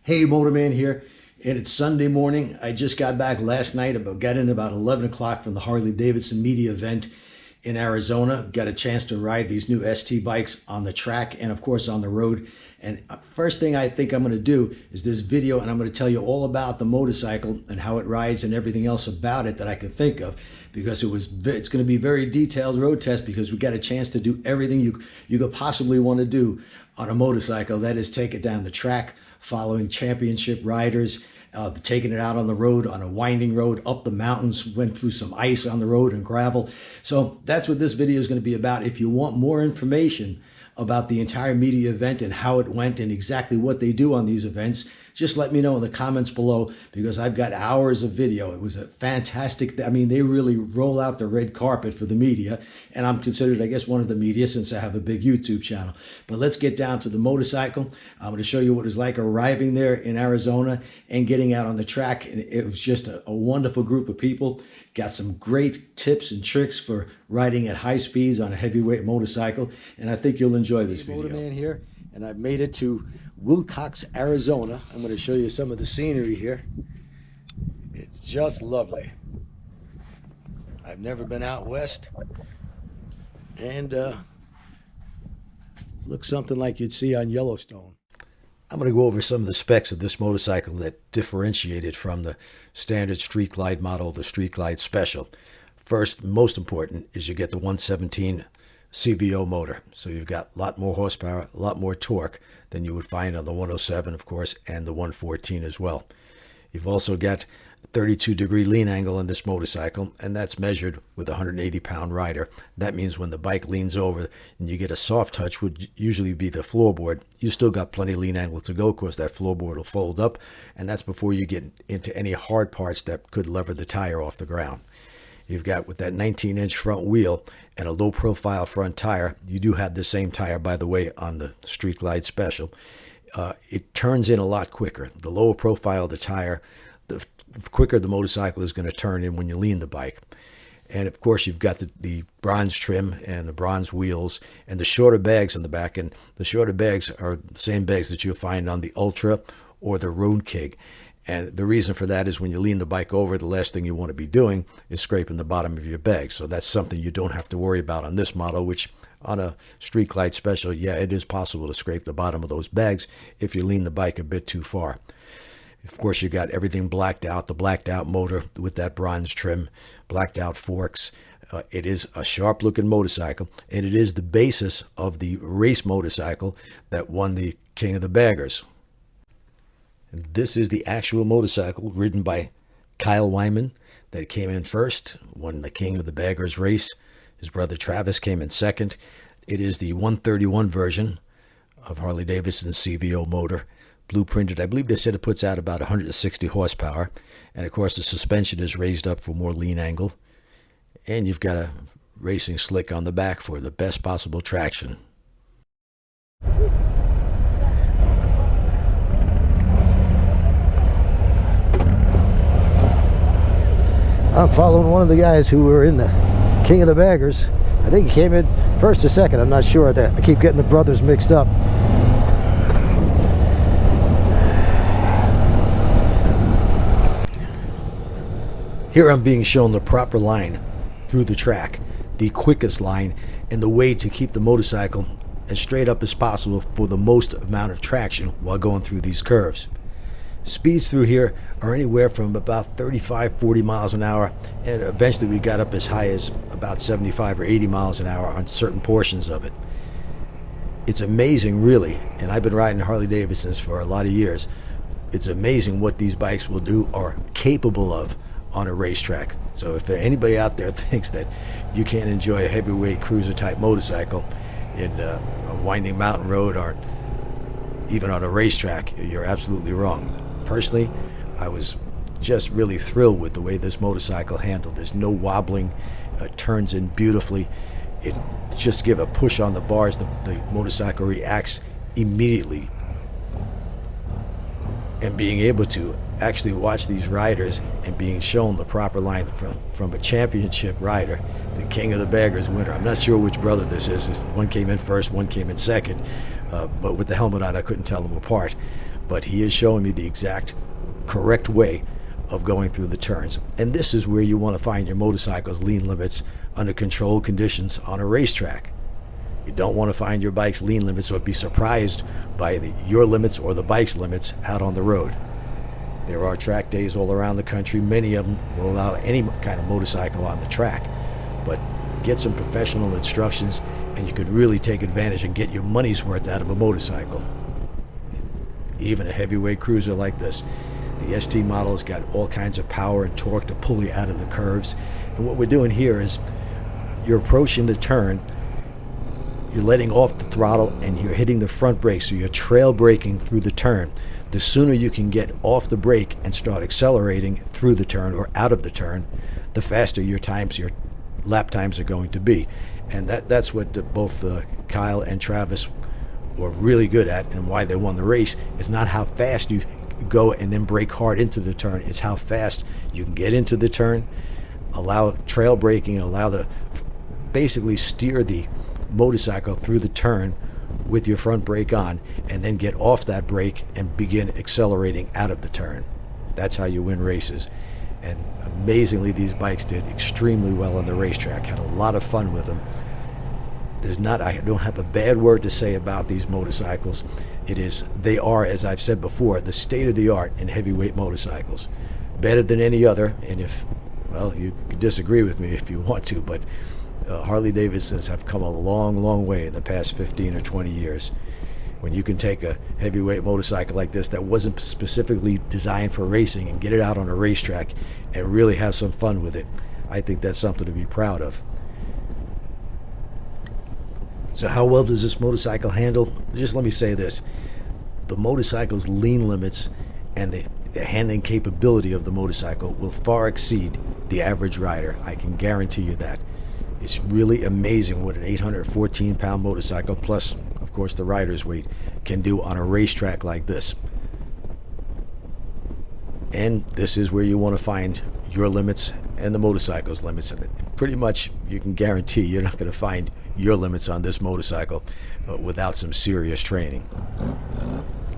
Hey, Motorman here, and it's Sunday morning. I just got back last night, got in about 11 o'clock from the Harley Davidson media event in Arizona. Got a chance to ride these new ST bikes on the track and of course on the road. And first thing I think I'm going to do is this video, and I'm going to tell you all about the motorcycle and how it rides and everything else about it that I could think of, because it's going to be a very detailed road test, because we got a chance to do everything you could possibly want to do on a motorcycle. That is, take it down the track, following championship riders, taking it out on the road, on a winding road, up the mountains, went through some ice on the road and gravel. So that's what this video is going to be about. If you want more information about the entire media event and how it went and exactly what they do on these events, just let me know in the comments below, because I've got hours of video. It was a fantastic, I mean, they really roll out the red carpet for the media, and I'm considered, I guess, one of the media since I have a big YouTube channel. But let's get down to the motorcycle. I'm going to show you what it was like arriving there in Arizona and getting out on the track. And it was just a wonderful group of people. Got some great tips and tricks for riding at high speeds on a heavyweight motorcycle, and I think you'll enjoy this video. Motorman here, and I've made it to Willcox, Arizona. I'm going to show you some of the scenery here. It's just lovely. I've never been out west, and looks something like you'd see on Yellowstone. I'm going to go over some of the specs of this motorcycle that differentiate it from the standard Street Glide model, the Street Glide Special. First, most important, is you get the 117 CVO motor. So you've got a lot more horsepower, a lot more torque than you would find on the 107, of course, and the 114 as well. You've also got 32-degree lean angle on this motorcycle, and that's measured with a 180-pound rider. That means when the bike leans over and you get a soft touch, would usually be the floorboard, you still got plenty of lean angle to go. Of course, that floorboard will fold up, and that's before you get into any hard parts that could lever the tire off the ground. You've got, with that 19-inch front wheel and a low-profile front tire, you do have the same tire, by the way, on the Street Glide Special. It turns in a lot quicker. The lower profile of the tire, the quicker the motorcycle is going to turn in when you lean the bike. And of course, you've got the bronze trim and the bronze wheels and the shorter bags on the back. And the shorter bags are the same bags that you'll find on the Ultra or the Road King. And the reason for that is when you lean the bike over, the last thing you want to be doing is scraping the bottom of your bag. So that's something you don't have to worry about on this model, which on a Street Glide Special, yeah, it is possible to scrape the bottom of those bags if you lean the bike a bit too far. Of course, you got everything blacked out, the blacked out motor with that bronze trim, blacked out forks. It is a sharp looking motorcycle, and it is the basis of the race motorcycle that won the King of the Baggers. And this is the actual motorcycle ridden by Kyle Wyman that came in first, won the King of the Baggers race. His brother Travis came in second. It is the 131 version of Harley Davidson's CVO motor, blueprinted. I believe they said it puts out about 160 horsepower. And of course, the suspension is raised up for more lean angle. And you've got a racing slick on the back for the best possible traction. I'm following one of the guys who were in the King of the Baggers. I think he came in first or second. I'm not sure. I keep getting the brothers mixed up. Here I'm being shown the proper line through the track, the quickest line, and the way to keep the motorcycle as straight up as possible for the most amount of traction while going through these curves. Speeds through here are anywhere from about 35-40 miles an hour, and eventually we got up as high as about 75 or 80 miles an hour on certain portions of it. It's amazing, really, and I've been riding Harley Davidsons for a lot of years. It's amazing what these bikes will do or are capable of on a racetrack. So if anybody out there thinks that you can't enjoy a heavyweight cruiser type motorcycle in a winding mountain road or even on a racetrack, you're absolutely wrong. Personally, I was just really thrilled with the way this motorcycle handled. There's no wobbling, it turns in beautifully. It just give a push on the bars, the motorcycle reacts immediately. And being able to actually watch these riders and being shown the proper line from a championship rider, the King of the Baggers winner. I'm not sure which brother this is. One came in first, one came in second, but with the helmet on, I couldn't tell them apart. but he is showing me the exact correct way of going through the turns. And this is where you want to find your motorcycle's lean limits under controlled conditions on a racetrack. You don't want to find your bike's lean limits or be surprised by your limits or the bike's limits out on the road. There are track days all around the country. Many of them will allow any kind of motorcycle on the track, but get some professional instructions and you could really take advantage and get your money's worth out of a motorcycle. Even a heavyweight cruiser like this. The ST model has got all kinds of power and torque to pull you out of the curves. And what we're doing here is you're approaching the turn, you're letting off the throttle, and you're hitting the front brake, so you're trail braking through the turn. The sooner you can get off the brake and start accelerating through the turn or out of the turn, the faster your lap times are going to be. And that's what both Kyle and Travis were really good at, and why they won the race is not how fast you go and then brake hard into the turn. It's how fast you can get into the turn, allow trail braking, and basically steer the motorcycle through the turn with your front brake on, and then get off that brake and begin accelerating out of the turn. That's how you win races. And amazingly, these bikes did extremely well on the racetrack. Had a lot of fun with them. I don't have a bad word to say about these motorcycles. They are, as I've said before, the state of the art in heavyweight motorcycles. Better than any other. And you can disagree with me if you want to, but Harley Davidsons have come a long, long way in the past 15 or 20 years. When you can take a heavyweight motorcycle like this that wasn't specifically designed for racing and get it out on a racetrack and really have some fun with it, I think that's something to be proud of. So how well does this motorcycle handle? Just let me say this. The motorcycle's lean limits and the handling capability of the motorcycle will far exceed the average rider. I can guarantee you that. It's really amazing what an 814-pound motorcycle, plus, of course, the rider's weight, can do on a racetrack like this. And this is where you want to find your limits and the motorcycle's limits. And pretty much, you can guarantee you're not going to find your limits on this motorcycle without some serious training.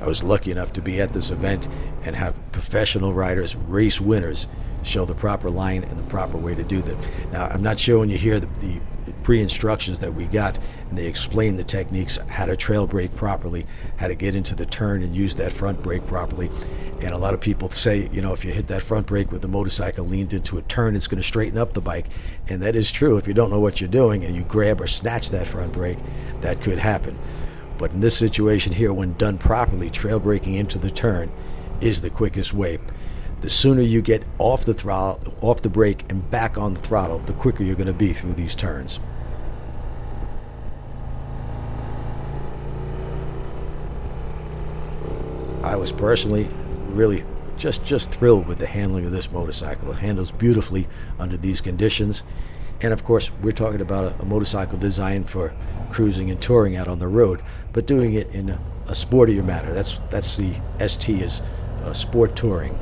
I was lucky enough to be at this event and have professional riders, race winners, show the proper line and the proper way to do that. Now, I'm not showing you here the pre-instructions that we got, and they explain the techniques, how to trail brake properly, how to get into the turn and use that front brake properly. And a lot of people say, if you hit that front brake with the motorcycle leaned into a turn, it's going to straighten up the bike. And that is true. If you don't know what you're doing and you grab or snatch that front brake, that could happen. But in this situation here, when done properly, trail braking into the turn is the quickest way. The sooner you get off the throttle, off the brake, and back on the throttle, the quicker you're going to be through these turns. I was personally really just thrilled with the handling of this motorcycle. It handles beautifully under these conditions. And of course, we're talking about a motorcycle designed for cruising and touring out on the road, but doing it in a sportier manner. That's the ST is sport touring.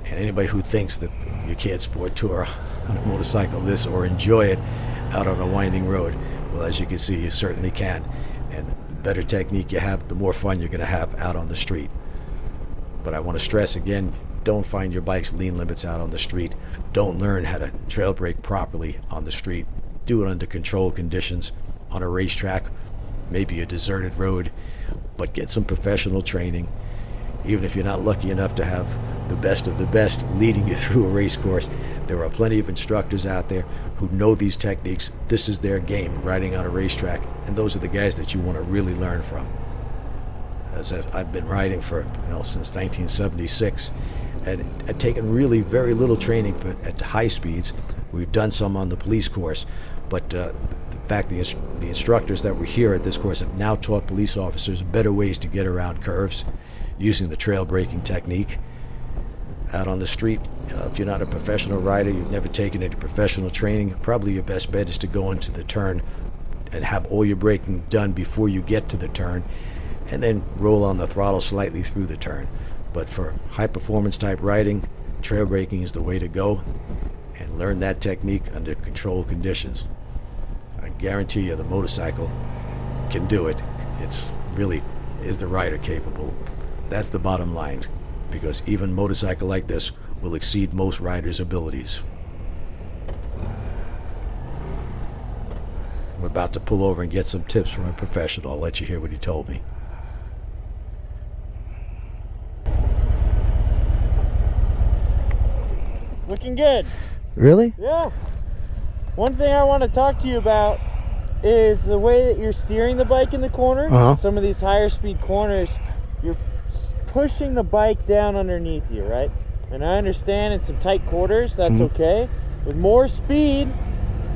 And anybody who thinks that you can't sport tour on a motorcycle this or enjoy it out on a winding road, well, as you can see, you certainly can. And the better technique you have, the more fun you're going to have out on the street. But I want to stress again, don't find your bike's lean limits out on the street. Don't learn how to trail brake properly on the street. Do it under controlled conditions on a racetrack, maybe a deserted road, but get some professional training. Even if you're not lucky enough to have the best of the best leading you through a race course, there are plenty of instructors out there who know these techniques. This is their game, riding on a racetrack, and those are the guys that you want to really learn from. As I've been riding since 1976, and taken really very little training at high speeds. We've done some on the police course, but the fact the instructors that were here at this course have now taught police officers better ways to get around curves using the trail braking technique out on the street. If you're not a professional rider, you've never taken any professional training, probably your best bet is to go into the turn and have all your braking done before you get to the turn, and then roll on the throttle slightly through the turn. But for high performance type riding, trail braking is the way to go, and learn that technique under controlled conditions. I guarantee you the motorcycle can do it. It's really, is the rider capable That's the bottom line, because even a motorcycle like this will exceed most riders' abilities. We're about to pull over and get some tips from a professional. I'll let you hear what he told me. Looking good. Really? Yeah. One thing I want to talk to you about is the way that you're steering the bike in the corner. Some of these higher speed corners, you're pushing the bike down underneath you, right? And I understand in some tight quarters, that's okay. With more speed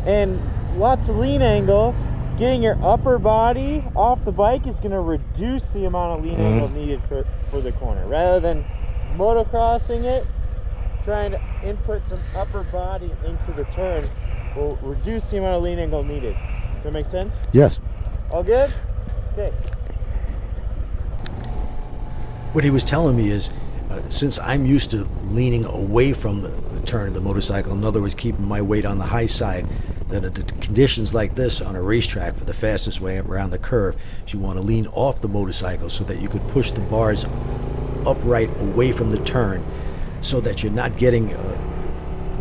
and lots of lean angle, getting your upper body off the bike is going to reduce the amount of lean angle needed for the corner. Rather than motocrossing it, trying to input some upper body into the turn will reduce the amount of lean angle needed. Does that make sense? Yes. All good? Okay. What he was telling me is, since I'm used to leaning away from the turn of the motorcycle, in other words, keeping my weight on the high side, that under conditions like this on a racetrack for the fastest way around the curve, you want to lean off the motorcycle so that you could push the bars upright away from the turn so that you're not getting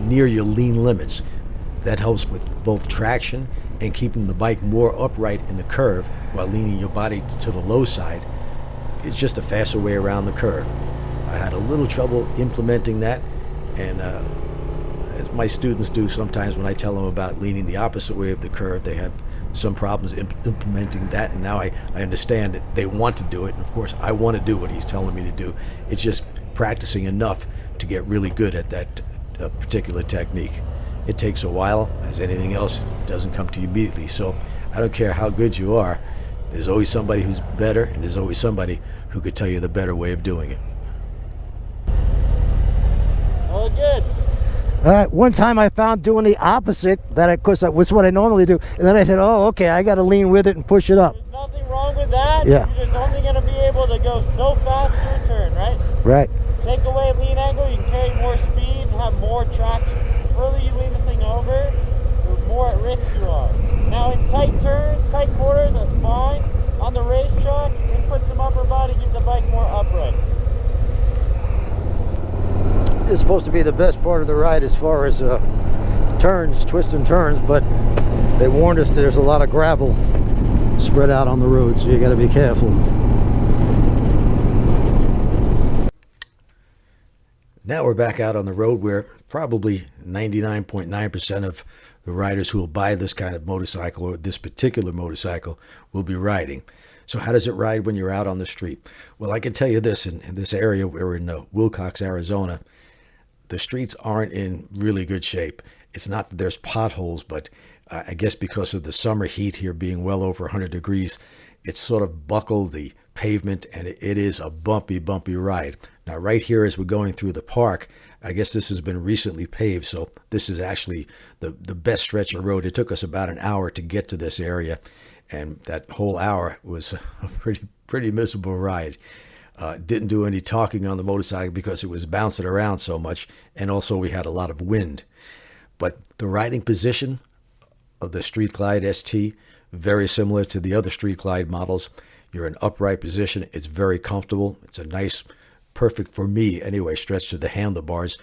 near your lean limits. That helps with both traction and keeping the bike more upright in the curve while leaning your body to the low side. It's just a faster way around the curve. I had a little trouble implementing that, and as my students do sometimes when I tell them about leaning the opposite way of the curve, they have some problems implementing that, and now I understand that they want to do it, and of course I want to do what he's telling me to do. It's just practicing enough to get really good at that particular technique. It takes a while, as anything else, it doesn't come to you immediately, so I don't care how good you are, there's always somebody who's better, and there's always somebody who could tell you the better way of doing it. All good. One time I found doing the opposite, that of course that was what I normally do, and then I said, oh, okay, I got to lean with it and push it up. There's nothing wrong with that. Yeah. You're just only going to be able to go so fast through a turn, right? Right. Take away lean angle, you can carry more speed and have more traction. The further you lean the thing over, the more at risk you are. Now in tight turns, tight quarters, that's fine. On the racetrack, input some upper body, get the bike more upright. This is supposed to be the best part of the ride as far as turns, twists and turns, but they warned us there's a lot of gravel spread out on the road, so you got to be careful. Now we're back out on the road where probably 99.9% of the riders who will buy this kind of motorcycle or this particular motorcycle will be riding. So how does it ride when you're out on the street? Well, I can tell you this, in this area, we're in Wilcox, Arizona, the streets aren't in really good shape. It's not that there's potholes, but I guess because of the summer heat here being well over 100 degrees, it's sort of buckled the pavement, and it is a bumpy ride. Now, right here as we're going through the park, I guess this has been recently paved, so this is actually the best stretch of road. It took us about an hour to get to this area, and that whole hour was a pretty miserable ride. Didn't do any talking on the motorcycle because it was bouncing around so much, and also we had a lot of wind. But the riding position of the Street Glide ST, very similar to the other Street Glide models. You're in upright position. It's very comfortable. It's a nice, perfect for me anyway, stretch to the handlebars.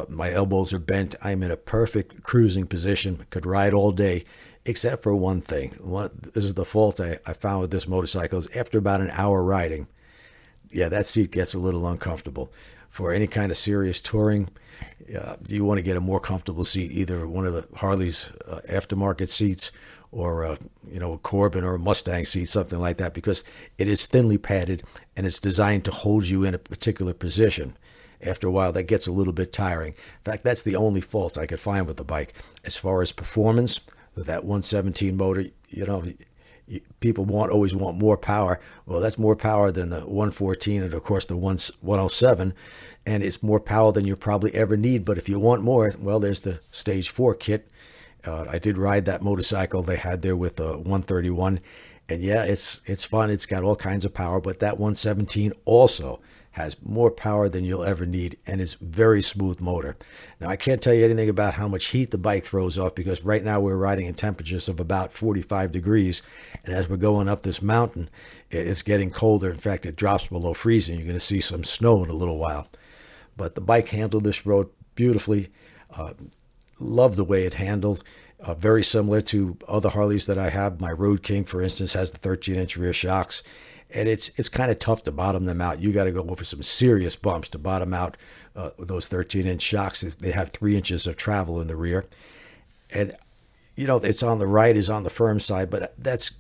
My elbows are bent. I'm in a perfect cruising position. Could ride all day, except for one thing. This is the fault I found with this motorcycle is after about an hour riding, yeah, that seat gets a little uncomfortable. For any kind of serious touring, you want to get a more comfortable seat, either one of the Harley's aftermarket seats or a Corbin or a Mustang seat, something like that, because it is thinly padded and it's designed to hold you in a particular position. After a while, that gets a little bit tiring. In fact, that's the only fault I could find with the bike. As far as performance, with that 117 motor, people always want more power. Well, that's more power than the 114 and, of course, the 107. And it's more power than you probably ever need. But if you want more, well, there's the Stage 4 kit. I did ride that motorcycle they had there with the 131. And, yeah, it's fun. It's got all kinds of power. But that 117 also has more power than you'll ever need, and is very smooth motor. Now, I can't tell you anything about how much heat the bike throws off, because right now we're riding in temperatures of about 45 degrees, and as we're going up this mountain, it's getting colder. In fact, it drops below freezing. You're going to see some snow in a little while. But the bike handled this road beautifully. Love the way it handled. Very similar to other Harleys that I have. My Road King, for instance, has the 13-inch rear shocks. And it's kind of tough to bottom them out. You got to go over some serious bumps to bottom out those 13-inch shocks. They have 3 inches of travel in the rear. And, you know, it's on the right is on the firm side, but that's,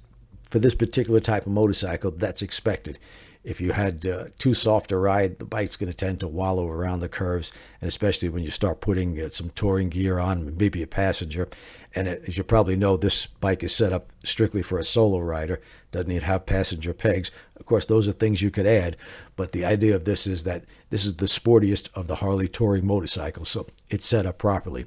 for this particular type of motorcycle, that's expected. If you had too soft a ride, the bike's going to tend to wallow around the curves, and especially when you start putting some touring gear on, maybe a passenger. And as you probably know, this bike is set up strictly for a solo rider. Doesn't even have passenger pegs. Of course, those are things you could add, but the idea of this is that this is the sportiest of the Harley touring motorcycles, so it's set up properly.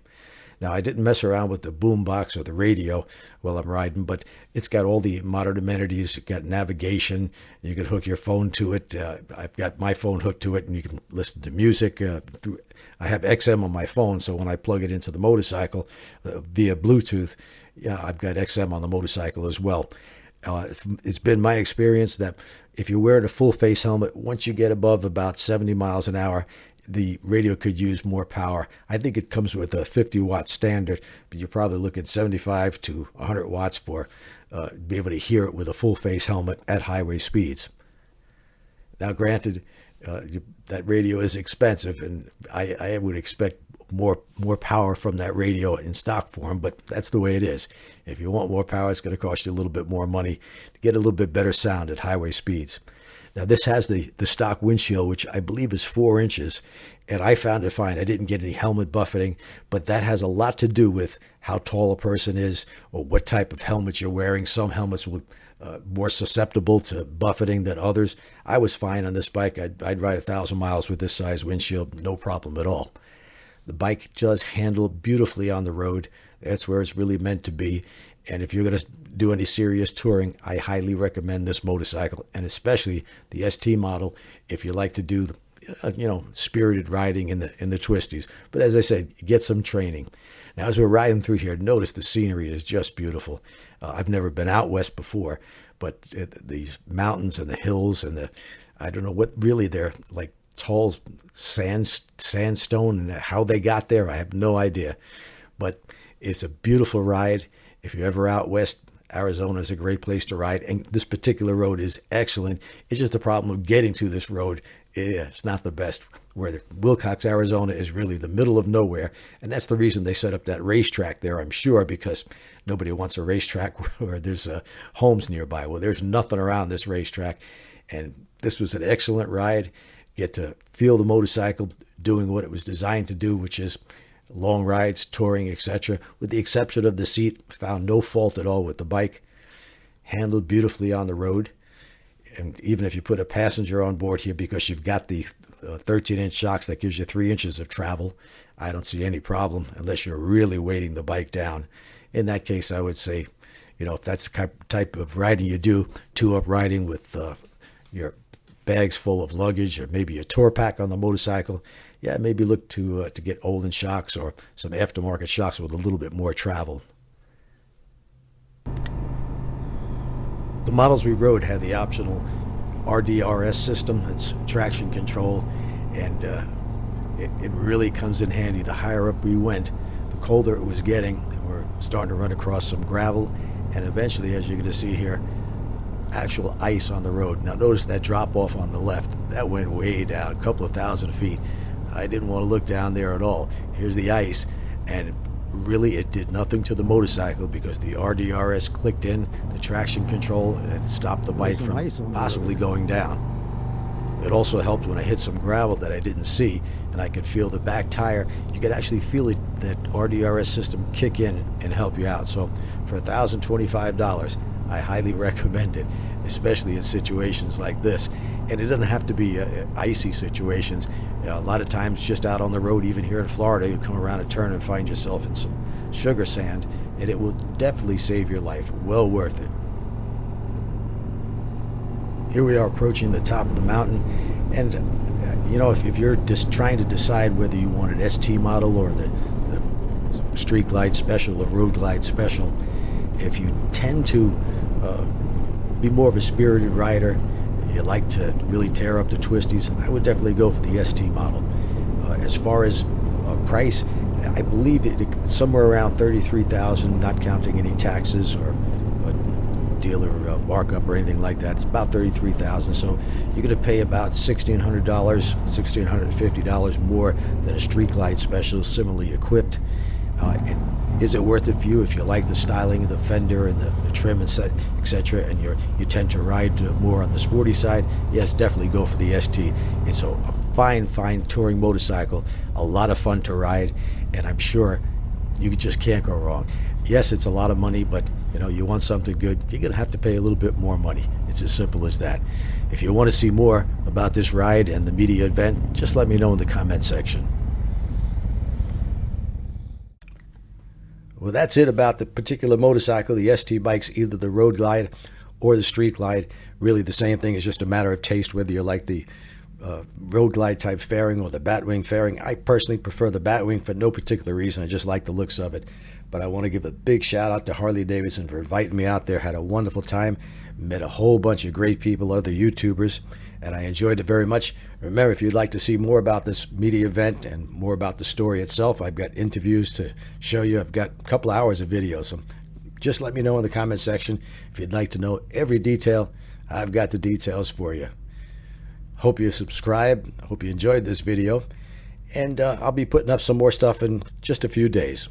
Now, I didn't mess around with the boom box or the radio while I'm riding, but it's got all the modern amenities. It's got navigation. You can hook your phone to it. I've got my phone hooked to it, and you can listen to music. I have XM on my phone, so when I plug it into the motorcycle via Bluetooth, yeah, I've got XM on the motorcycle as well. It's been my experience that if you're wearing a full face helmet, once you get above about 70 miles an hour, the radio could use more power. I think it comes with a 50-watt standard, but you're probably looking 75 to 100 watts for be able to hear it with a full face helmet at highway speeds. Now, granted, that radio is expensive, and I would expect more power from that radio in stock form, but that's the way it is. If you want more power, it's going to cost you a little bit more money to get a little bit better sound at highway speeds. Now, this has the stock windshield, which I believe is 4 inches, and I found it fine. I didn't get any helmet buffeting, but that has a lot to do with how tall a person is or what type of helmet you're wearing. Some helmets would more susceptible to buffeting than others. I was fine on this bike. I'd ride 1,000 miles with this size windshield, no problem at all. The bike does handle beautifully on the road. That's where it's really meant to be. And if you're going to do any serious touring, I highly recommend this motorcycle, and especially the ST model if you like to do, spirited riding in the twisties. But as I said, get some training. Now, as we're riding through here, notice the scenery is just beautiful. I've never been out west before, but these mountains and the hills and I don't know what really they're like, tall sandstone, and how they got there, I have no idea. But it's a beautiful ride. If you're ever out west, Arizona is a great place to ride, and this particular road is excellent. It's just the problem of getting to this road. It's not the best. Where Wilcox, Arizona is really the middle of nowhere, and that's the reason they set up that racetrack there, I'm sure, because nobody wants a racetrack where there's homes nearby. Well, there's nothing around this racetrack, and this was an excellent ride. Get to feel the motorcycle doing what it was designed to do, which is long rides, touring, etc. With the exception of the seat, found no fault at all with the bike. Handled beautifully on the road. And even if you put a passenger on board here, because you've got the 13-inch shocks, that gives you 3 inches of travel, I don't see any problem unless you're really weighting the bike down. In that case, I would say, if that's the type of riding you do, two-up riding with your bags full of luggage, or maybe a tour pack on the motorcycle, yeah, maybe look to get Olden shocks or some aftermarket shocks with a little bit more travel. The models we rode had the optional RDRS system. It's traction control, and it really comes in handy. The higher up we went, the colder it was getting, and we're starting to run across some gravel, and eventually, as you're going to see here, actual ice on the road. Now notice that drop off on the left, that went way down, a couple of thousand feet. I didn't want to look down there at all. Here's the ice, and really it did nothing to the motorcycle because the RDRS clicked in, the traction control, and it stopped the bike from possibly going down. It also helped when I hit some gravel that I didn't see, and I could feel the back tire. You could actually feel it, that RDRS system kick in and help you out. So for $1,025, I highly recommend it, especially in situations like this. And it doesn't have to be icy situations. A lot of times just out on the road, even here in Florida, you come around a turn and find yourself in some sugar sand, and it will definitely save your life. Well worth it. Here we are approaching the top of the mountain, And you know, if you're just trying to decide whether you want an ST model or the Street Glide Special or Road Glide Special, if you tend to be more of a spirited rider, you like to really tear up the twisties, I would definitely go for the ST model. As far as price, I believe it's somewhere around $33,000, not counting any taxes or dealer markup or anything like that. It's about $33,000, so you're going to pay about $1,600, $1,650 more than a Street Glide Special similarly equipped. And is it worth it for you if you like the styling of the fender and the trim and set, etc., and you tend to ride more on the sporty side? Yes, definitely go for the ST. It's a fine touring motorcycle, a lot of fun to ride, and I'm sure you just can't go wrong. Yes, it's a lot of money, but you know, you want something good, you're going to have to pay a little bit more money. It's as simple as that. If you want to see more about this ride and the media event, just let me know in the comment section. Well, that's it about the particular motorcycle, the ST bikes, either the Road Glide or the Street Glide. Really the same thing. It's just a matter of taste, whether you like the Road Glide type fairing or the Batwing fairing. I personally prefer the Batwing for no particular reason. I just like the looks of it. But I want to give a big shout out to Harley Davidson for inviting me out there. Had a wonderful time. Met a whole bunch of great people, other YouTubers, and I enjoyed it very much. Remember, if you'd like to see more about this media event and more about the story itself, I've got interviews to show you. I've got a couple hours of video, so just let me know in the comment section. If you'd like to know every detail, I've got the details for you. Hope you subscribe. Hope you enjoyed this video, and I'll be putting up some more stuff in just a few days.